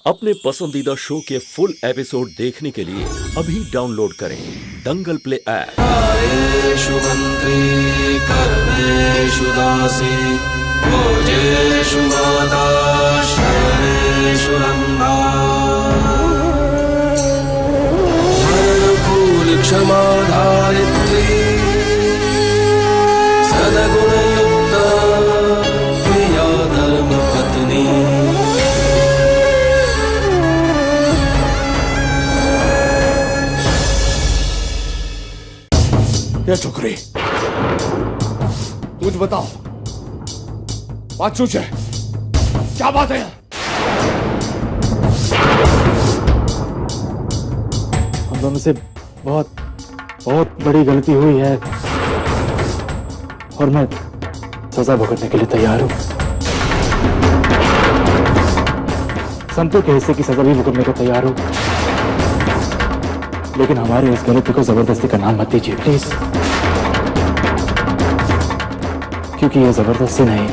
अपने पसंदीदा शो के फुल एपिसोड देखने के लिए अभी डाउनलोड करें दंगल प्ले ऐप। आयेषु मंत्री कर्मेषु दासी भोजेषु माता शयनेषु रंभा धर्मकूल क्षमा धारित्री सद्गुणयुक्ता प्रिया धर्मपत्नी। ये छोकरी तुझ बताओ बात पूछे क्या बात है? हम दोनों से बहुत बहुत बड़ी गलती हुई है और मैं सजा भुगतने के लिए तैयार हूं। संतु के हिस्से की सजा भी भुगतने को तैयार हूं, लेकिन हमारे इस गलती को जबरदस्ती का नाम मत दीजिए प्लीज, क्योंकि ये जबरदस्ती नहीं,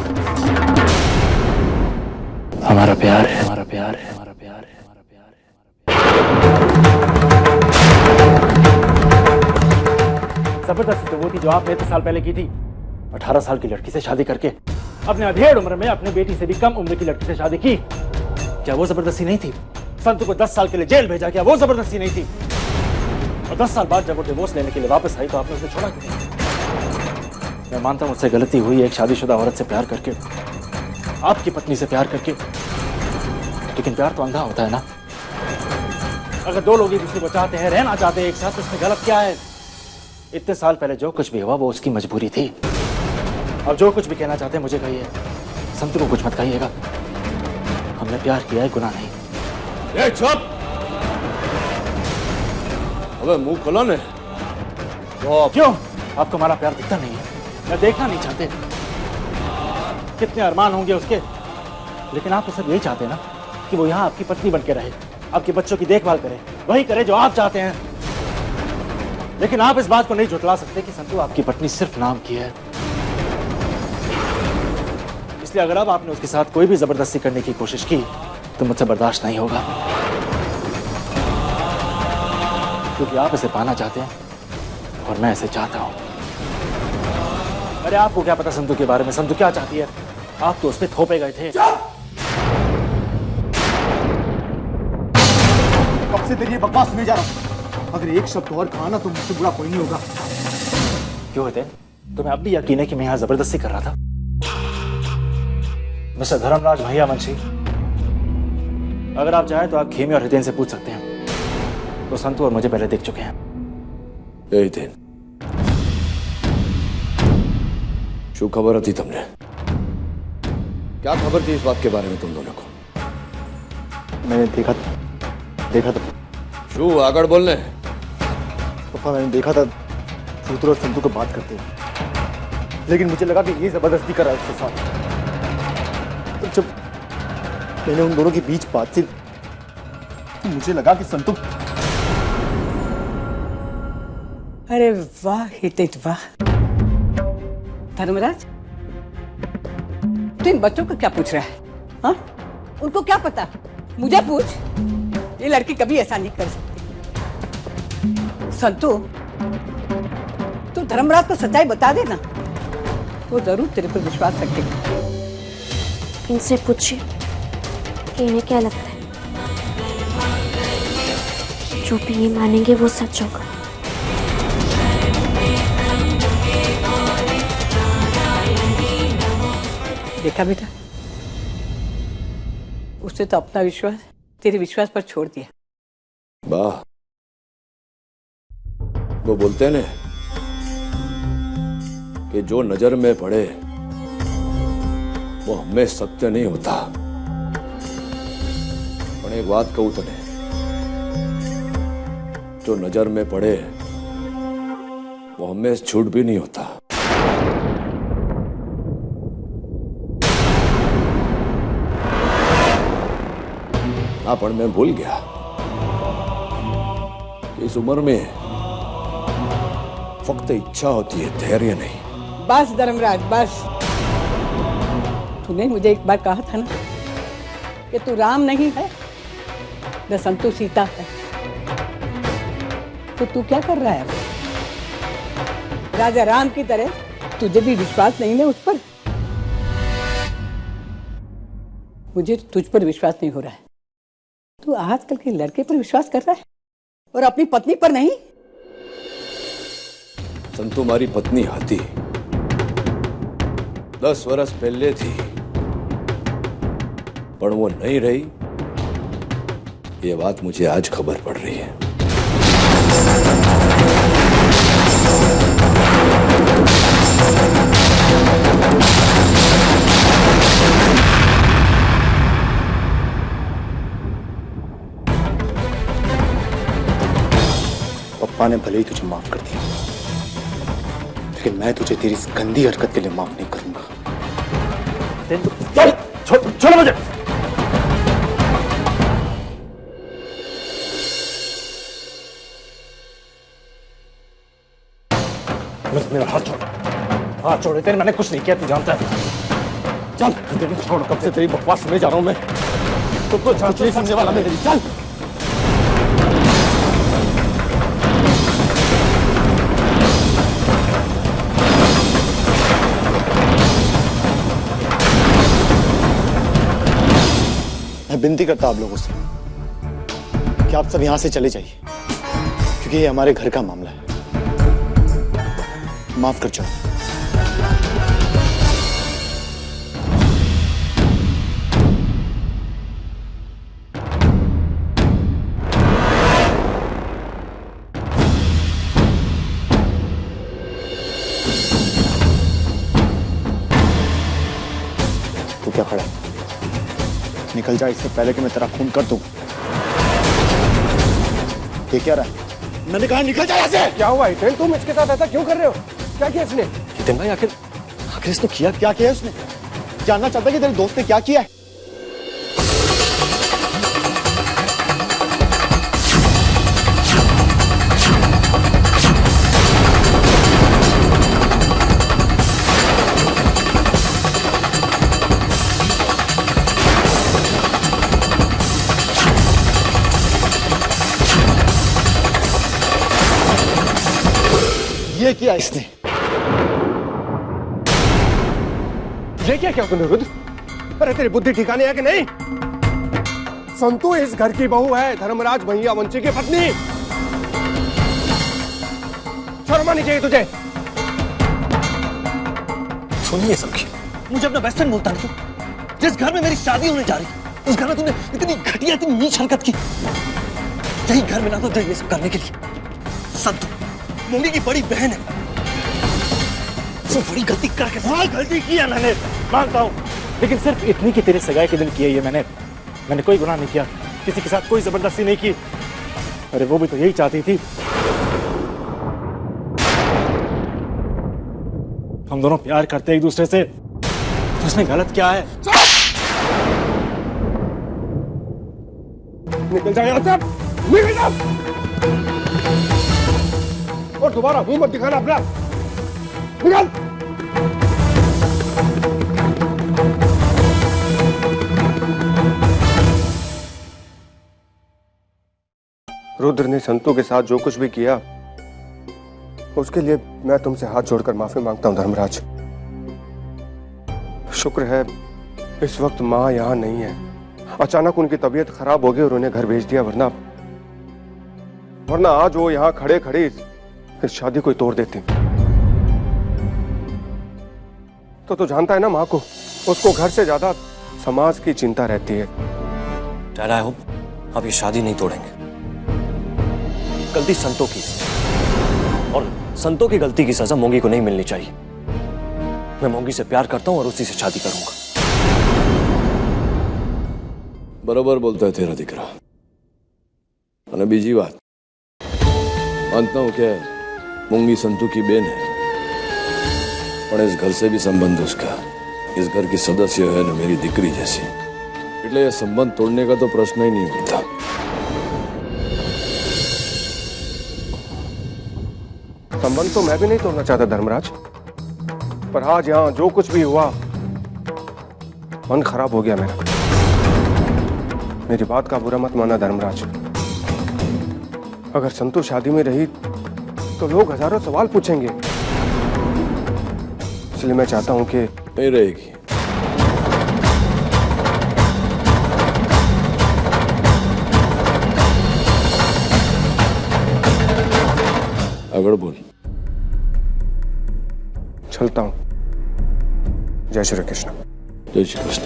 हमारा प्यार है, हमारा प्यार है, हमारा प्यार है, हमारा प्यार है। जबरदस्ती तो वो थी जो आपने 3 साल पहले की थी, 18 साल की लड़की से शादी करके अपने अधेड़ उम्र में अपने बेटी से भी कम उम्र की लड़की से शादी की। क्या वो जबरदस्ती नहीं थी? संतु को 10 साल के लिए जेल भेजा, क्या वो जबरदस्ती नहीं थी? और 10 साल बाद जब वो डिवोर्स लेने के लिए वापस आई तो आपने उसे छोड़ा क्यों? मैं मानता हूं मुझसे गलती हुई एक शादीशुदा औरत से प्यार करके, आपकी पत्नी से प्यार करके, लेकिन प्यार तो अंधा होता है ना। अगर दो लोग एक दूसरे को चाहते हैं, रहना चाहते हैं एक साथ, तो इसमें गलत क्या है? इतने साल पहले जो कुछ भी हुआ वो उसकी मजबूरी थी। अब जो कुछ भी कहना चाहते हैं मुझे कहिए, संतु को कुछ मत कहिएगा। हमने प्यार किया है, गुनाह नहीं। ये चुप! अबे मुंह खोला ने। क्यों? आपको हमारा प्यार दिखता नहीं है? मैं देखना नहीं चाहते? कितने अरमान होंगे उसके, लेकिन आप तो सब यही चाहते हैं ना कि वो यहाँ आपकी पत्नी बनके रहे, आपके बच्चों की देखभाल करे, वही करे जो आप चाहते हैं। लेकिन आप इस बात को नहीं झुठला सकते कि संतु आपकी पत्नी सिर्फ नाम की है। इसलिए अगर अब आपने उसके साथ कोई भी जबरदस्ती करने की कोशिश की तो मुझसे बर्दाश्त नहीं होगा, क्योंकि आप इसे पाना चाहते हैं और मैं इसे चाहता हूं। अरे आपको क्या पता संतु के बारे में? संतु क्या चाहती है? आप तो उस पर थोपे गए थे। कब से तेरी ये बकवास सुने जा रहा हूं। अगर एक शब्द और कहा ना तो मुझसे बुरा कोई नहीं होगा। क्यों होते? तुम्हें अब भी यकीन है कि मैं यहां जबरदस्ती कर रहा था? मिस्टर धर्मराज भैया वंशी, अगर आप चाहें तो आप खेमी और हितेन से पूछ सकते हैं। तो संतु और मुझे पहले देख चुके हैं। यही दिन शू खबर थी तुमने? क्या खबर थी इस बात के बारे में तुम दोनों को? मैंने देखा था शू आगड़ बोलने। पापा मैंने देखा था सूत्र और संतु को बात करते हुए, लेकिन मुझे लगा कि ये जबरदस्ती कर रहा है उसके साथ। तो जब मैंने उन दोनों के बीच बात थी तो मुझे लगा कि संतु। अरे वाह हितेश वाह। धर्मराज, तू इन बच्चों को क्या पूछ रहा है? हाँ? उनको क्या पता? मुझे पूछ। ये लड़की कभी ऐसा नहीं कर सकती। संतु, तू धर्मराज को सच्चाई बता देना, वो जरूर तेरे पर विश्वास रखेगा। इनसे पूछिए कि इन्हें क्या लगता है। जो भी ये मानेंगे वो सच होगा। देखा बेटा, उसने तो अपना विश्वास तेरे विश्वास पर छोड़ दिया। वाह, वो बोलते हैं ना कि जो नजर में पड़े वो हमें सत्य नहीं होता। पर एक बात कहूं तने, जो नजर में पड़े वो हमें झूठ भी नहीं होता। हाँ, पर मैं भूल गया कि इस उम्र में फक्त इच्छा होती है, धैर्य नहीं। बस धर्मराज बस। तूने मुझे एक बार कहा था ना कि तू राम नहीं है न संतु सीता है, तो तू क्या कर रहा है? राजा राम की तरह तुझे भी विश्वास नहीं है उस पर? मुझे तुझ पर विश्वास नहीं हो रहा है। तू आजकल के लड़के पर विश्वास कर रहा है और अपनी पत्नी पर नहीं। संतु हमारी पत्नी हाथी 10 वर्ष पहले थी, पर वो नहीं रही। ये बात मुझे आज खबर पड़ रही है। पप्पा ने भले ही तुझे माफ कर दिया, लेकिन मैं तुझे तेरी इस गंदी हरकत के लिए माफ नहीं करूंगा। छोड़ो मुझे। मेरा हाथ छोड़, हाथ छोड़। तेरे मैंने कुछ नहीं किया, तू जानता है। चल तेरी छोड़, कब से तेरी बकवास सुने जा रहा हूं मैं। तुमको कुछ नहीं समझने वाला मैं तेरी। चल मैं विनती करता आप लोगों से कि आप सब यहां से चले जाइए, क्योंकि ये हमारे घर का मामला है। माफ कर जाओ। तू क्या खड़ा है? निकल जा इससे पहले कि मैं तेरा खून कर दूं। ये क्या रहा है? मैंने कहा निकल जा यहाँ से। क्या हुआ हितेन, तुम इसके साथ ऐसा क्यों कर रहे हो? क्या किया इसने? हितेन भाई, आखिर इसने किया क्या? किया उसने? जानना चाहता है कि तेरे दोस्त ने क्या किया है? ये किया इसने। ये क्या तूने रुद्र? अरे तेरी बुद्धि ठिकाने है कि नहीं? संतु इस घर की बहू है, धर्मराज भैया वंशी की पत्नी। शर्म आनी चाहिए तुझे। सुनिए सबकी, मुझे अपना बेस्ट फ्रेंड बोलता है तू। जिस घर में मेरी शादी होने जा रही, उस घर में तूने इतनी घटिया, इतनी नीच हरकत की। यही घर मिला तो जो ये सब करने के लिए। संतु मूंगी की बड़ी बहन है, वो बड़ी गलती करके। हाँ, गलती की है मैंने, मानता हूँ, लेकिन सिर्फ इतनी कि तेरे सगाई के दिन की है ये। मैंने कोई गुनाह नहीं किया, किसी के साथ कोई जबरदस्ती नहीं की। अरे वो भी तो यही चाहती थी, हम दोनों प्यार करते एक दूसरे से। तो उसमें गलत क्या है? निकल जा यहाँ से, निकल जा। और दोबारा मुंह मत दिखाना अपना। निकल। रुद्र ने संतु के साथ जो कुछ भी किया, उसके लिए मैं तुमसे हाथ जोड़कर माफी मांगता हूं धर्मराज। शुक्र है इस वक्त मां यहां नहीं है। अचानक उनकी तबीयत खराब हो गई और उन्हें घर भेज दिया, वरना आज वो यहां खड़े खड़े इस शादी को तोड़ देती। तो जानता है ना मां को, उसको घर से ज्यादा समाज की चिंता रहती है। डैड, आई होप आप ये शादी नहीं तोड़ेंगे। गलती संतों की, और संतों की गलती की सजा मोंगी को नहीं मिलनी चाहिए। मैं मोंगी से प्यार करता हूं और उसी से शादी करूंगा। बराबर बोलता है तेरा दिकरा। અને બીજી વાત, માનता हूं क्या मोंगी संतु की बेन है, पर इस घर से भी संबंध उसका, इस घर की सदस्य है ना मेरी दिकरी जैसी। એટલે ये संबंध तोड़ने का तो प्रश्न ही नहीं उठता। संबंध तो मैं भी नहीं तोड़ना चाहता धर्मराज, पर आज यहां जो कुछ भी हुआ, मन खराब हो गया मेरा। मेरी बात का बुरा मत माना धर्मराज। अगर संतु शादी में रही तो लोग हजारों सवाल पूछेंगे, इसलिए मैं चाहता हूं कि नहीं रहेगी। अगर बोल। चलता हूं। जय श्री कृष्ण। जय श्री कृष्ण।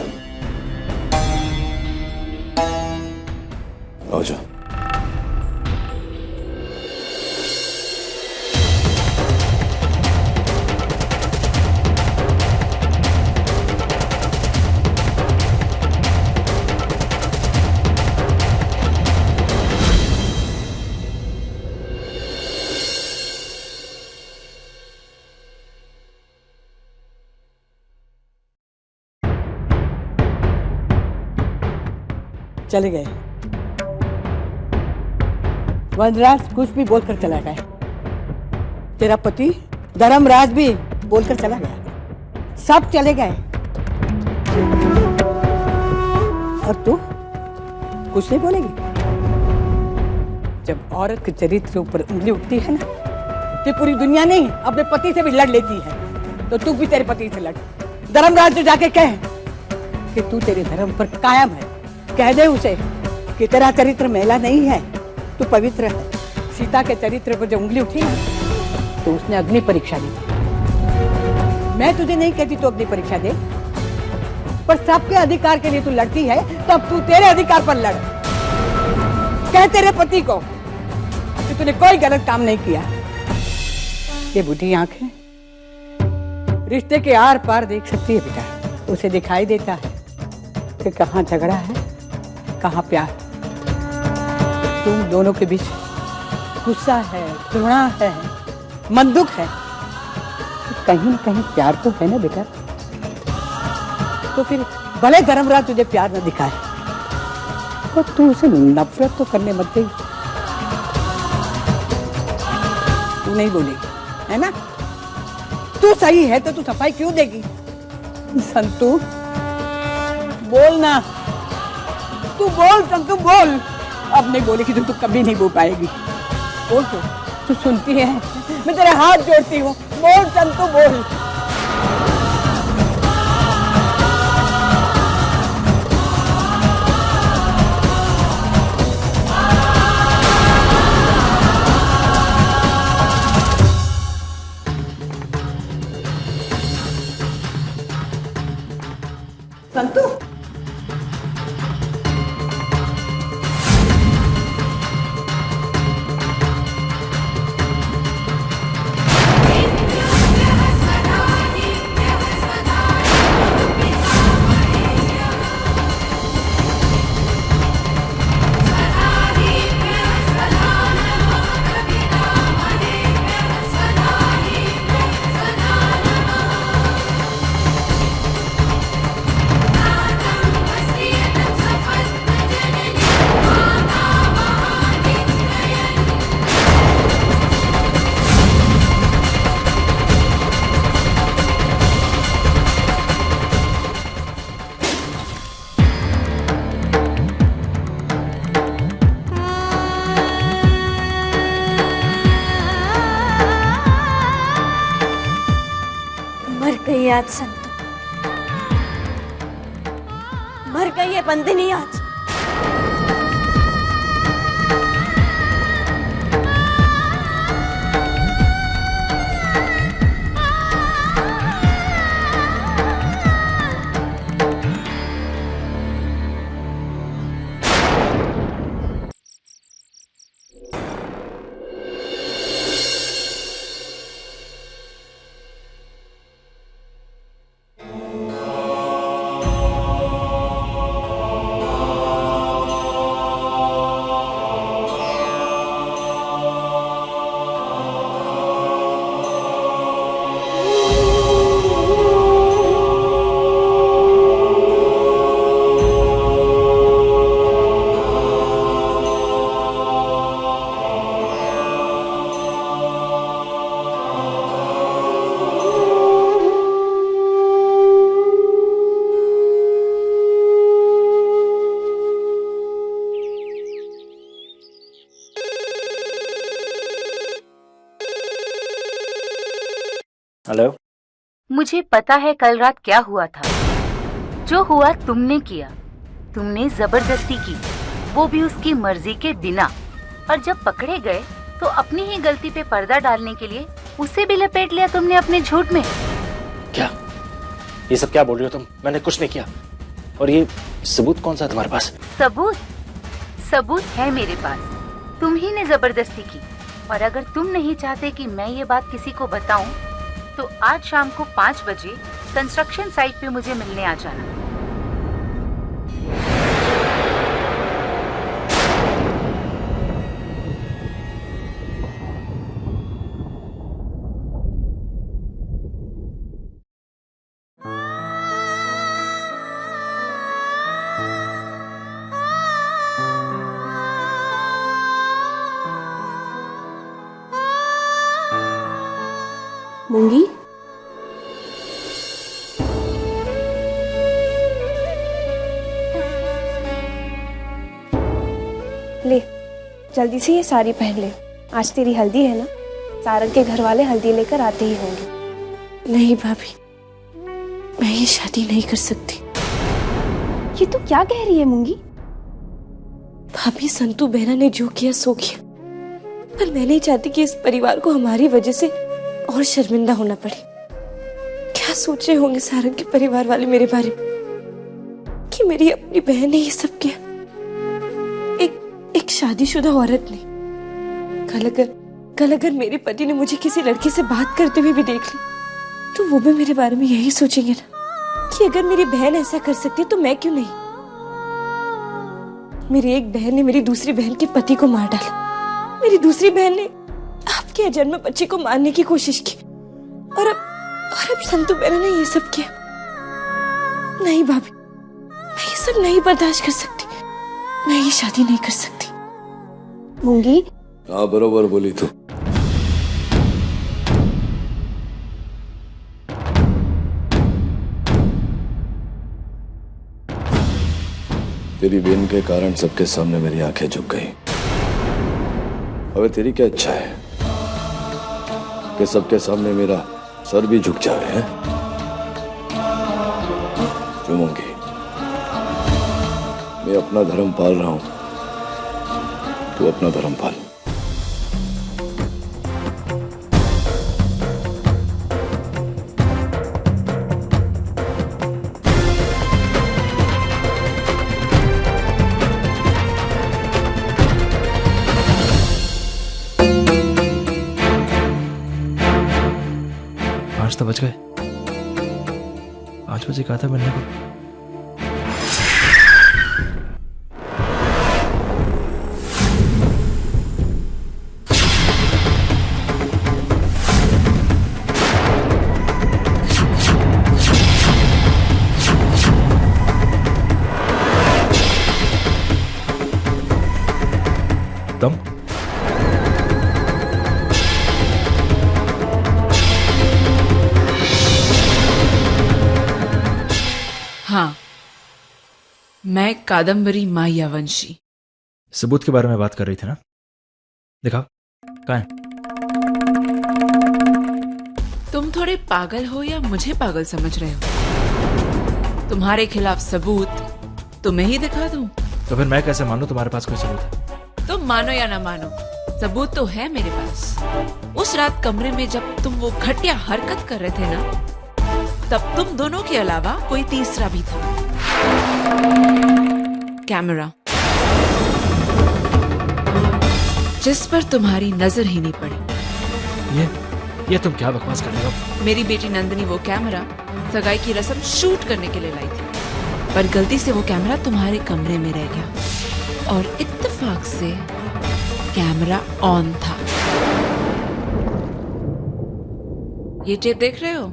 आओ जाओ। चले गए। वनराज कुछ भी बोलकर चला गया। तेरा पति धर्मराज भी बोलकर चला गया। सब चले गए और तू कुछ नहीं बोलेगी? जब औरत के चरित्र ऊपर उंगली उठती है ना, तो पूरी दुनिया नहीं अपने पति से भी लड़ लेती है। तो तू भी तेरे पति से लड़। धर्मराज से जाके कह कि तू तेरे धर्म पर कायम है। कह दे उसे कि तेरा चरित्र मैला नहीं है, तू पवित्र है। सीता के चरित्र पर जब उंगली उठी ना, तो उसने अग्नि परीक्षा दी। मैं तुझे नहीं कहती तू अग्नि परीक्षा दे, पर सबके अधिकार के लिए तू लड़ती है, तब तू तेरे अधिकार पर लड़। कह तेरे पति को कि तूने कोई गलत काम नहीं किया। ये बुढ़ी आंखें रिश्ते के आर पार देख सकती है बेटा। उसे दिखाई देता है कि कहाँ झगड़ा है, कहाँ प्यार। तुम दोनों के बीच गुस्सा है, घृणा है, मन दुख है, कहीं न कहीं प्यार तो है ना बेटा। तो फिर भले धर्मराज तुझे प्यार न दिखाए, और तू उसे नफरत तो करने मत दे। तू नहीं बोलेगी है ना? तू सही है तो तू सफाई क्यों देगी? संतु बोलना, तू बोल संतु बोल। अब नहीं बोलेगी तो तू कभी नहीं बोल पाएगी। बोल तू सुनती है? मैं तेरे हाथ जोड़ती हूँ, बोल संतु बोल। संतु आज संतु मर गई है बंदिनी आज। हेलो। मुझे पता है कल रात क्या हुआ था। जो हुआ तुमने किया। तुमने जबरदस्ती की, वो भी उसकी मर्जी के बिना। और जब पकड़े गए तो अपनी ही गलती पे पर्दा डालने के लिए उसे भी लपेट लिया तुमने अपने झूठ में। क्या ये सब क्या बोल रही हो तुम? मैंने कुछ नहीं किया। और ये सबूत कौन सा है तुम्हारे पास? सबूत है मेरे पास। तुम ही ने जबरदस्ती की। और अगर तुम नहीं चाहते कि मैं ये बात किसी को बताऊं, तो आज शाम को 5 बजे कंस्ट्रक्शन साइट पे मुझे मिलने आ जाना। मूंगी, ले जल्दी से ये साड़ी पहन ले। आज तेरी हल्दी है ना, सारंग के घर वाले हल्दी लेकर आते ही होंगे। नहीं भाभी, मैं ये शादी नहीं कर सकती। ये तू क्या कह रही है मूंगी? भाभी, संतू बहना ने जो किया सो किया, पर मैं नहीं चाहती कि इस परिवार को हमारी वजह से और शर्मिंदा होना पड़े। क्या सोच रहे होंगे सारंग के परिवार वाले मेरे बारे में कि मेरी अपनी बहन ने ये सब किया। एक शादीशुदा औरत ने। कल अगर मेरे पति ने मुझे किसी लड़की से बात करते हुए भी देख ली, तो वो भी मेरे बारे में यही सोचेंगे ना कि अगर मेरी बहन ऐसा कर सकती है तो मैं क्यों नहीं। मेरी एक बहन ने मेरी दूसरी बहन के पति को मार डाला। मेरी दूसरी बहन ने आपके अजन्मे बच्चे को मारने की कोशिश की। और अब संतू बहना ने ये सब किया। नहीं भाभी, मैं ये सब नहीं बर्दाश्त कर सकती। मैं ये शादी नहीं कर सकती। मूंगी, हाँ बरोबर बोली तू। तेरी बहन के कारण सबके सामने मेरी आंखें झुक गई। अबे तेरी क्या इच्छा है कि सबके सामने मेरा सर भी झुक जाए? हैं? चुमूंगी। मैं अपना धर्म पाल रहा हूं, तू अपना धर्म पाल। तो बच गए। 5 बजे कहा था मिलने को। तुम हाँ, मैं कादम्बरी मायावंशी। सबूत के बारे में बात कर रही थी ना? दिखाओ, कहाँ है? तुम थोड़े पागल हो या मुझे पागल समझ रहे हो? तुम्हारे खिलाफ सबूत तो मैं ही दिखा दूं। तो फिर मैं कैसे मानूं तुम्हारे पास कोई सबूत है? तुम मानो या ना मानो, सबूत तो है मेरे पास। उस रात कमरे में जब तुम वो घटिया हरकत कर रहे थे ना, तब तुम दोनों के अलावा कोई तीसरा भी था। कैमरा, जिस पर तुम्हारी नजर ही नहीं पड़ी। ये तुम क्या बकवास कर रही हो? मेरी बेटी नंदिनी वो कैमरा सगाई की रस्म शूट करने के लिए लाई थी, पर गलती से वो कैमरा तुम्हारे कमरे में रह गया और इत्तेफाक से कैमरा ऑन था। ये टेप देख रहे हो?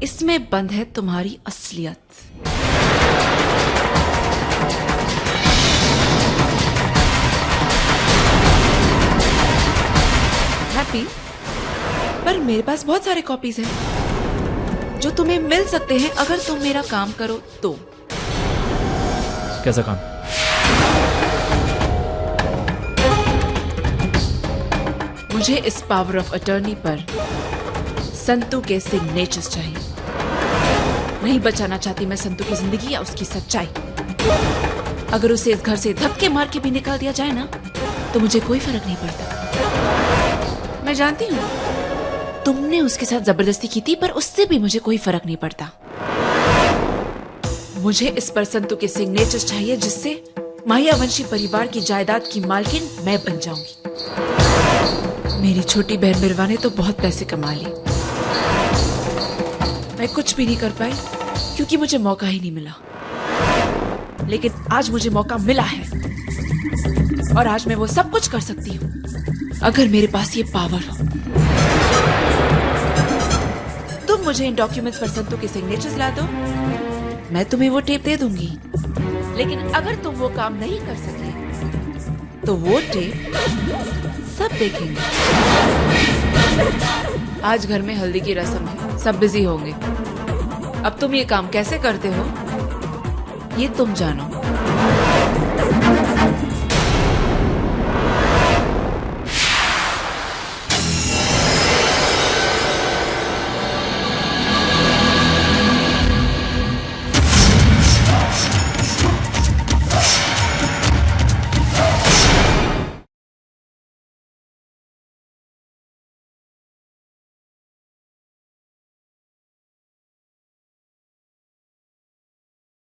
इसमें बंद है तुम्हारी असलियत। हैप्पी, पर मेरे पास बहुत सारे कॉपीज हैं जो तुम्हें मिल सकते हैं अगर तुम मेरा काम करो तो। कैसा काम? मुझे इस पावर ऑफ अटर्नी पर संतू के सिग्नेचर्स चाहिए। नहीं बचाना चाहती मैं संतू की जिंदगी या उसकी सच्चाई। अगर उसे इस घर से धक्के मार के भी निकाल दिया जाए ना तो मुझे कोई फर्क नहीं पड़ता। मैं जानती हूँ तुमने उसके साथ जबरदस्ती की थी, पर उससे भी मुझे कोई फर्क नहीं पड़ता। मुझे इस पर संतू के सिग्नेचर्स चाहिए जिससे मायावंशी परिवार की जायदाद की मालकिन मैं बन जाऊंगी। मेरी छोटी बहन बिरवा ने तो बहुत पैसे कमा लिए, मैं कुछ भी नहीं कर पाई क्योंकि मुझे मौका ही नहीं मिला। लेकिन आज मुझे मौका मिला है और आज मैं वो सब कुछ कर सकती हूँ अगर मेरे पास ये पावर हो। तुम मुझे इन डॉक्यूमेंट्स पर संतू के सिग्नेचर्स ला दो, मैं तुम्हें वो टेप दे दूंगी। लेकिन अगर तुम वो काम नहीं कर सके तो वो टेप सब देखेंगे। आज घर में हल्दी की रस्म है, सब बिजी होंगे। अब तुम ये काम कैसे करते हो ये तुम जानो।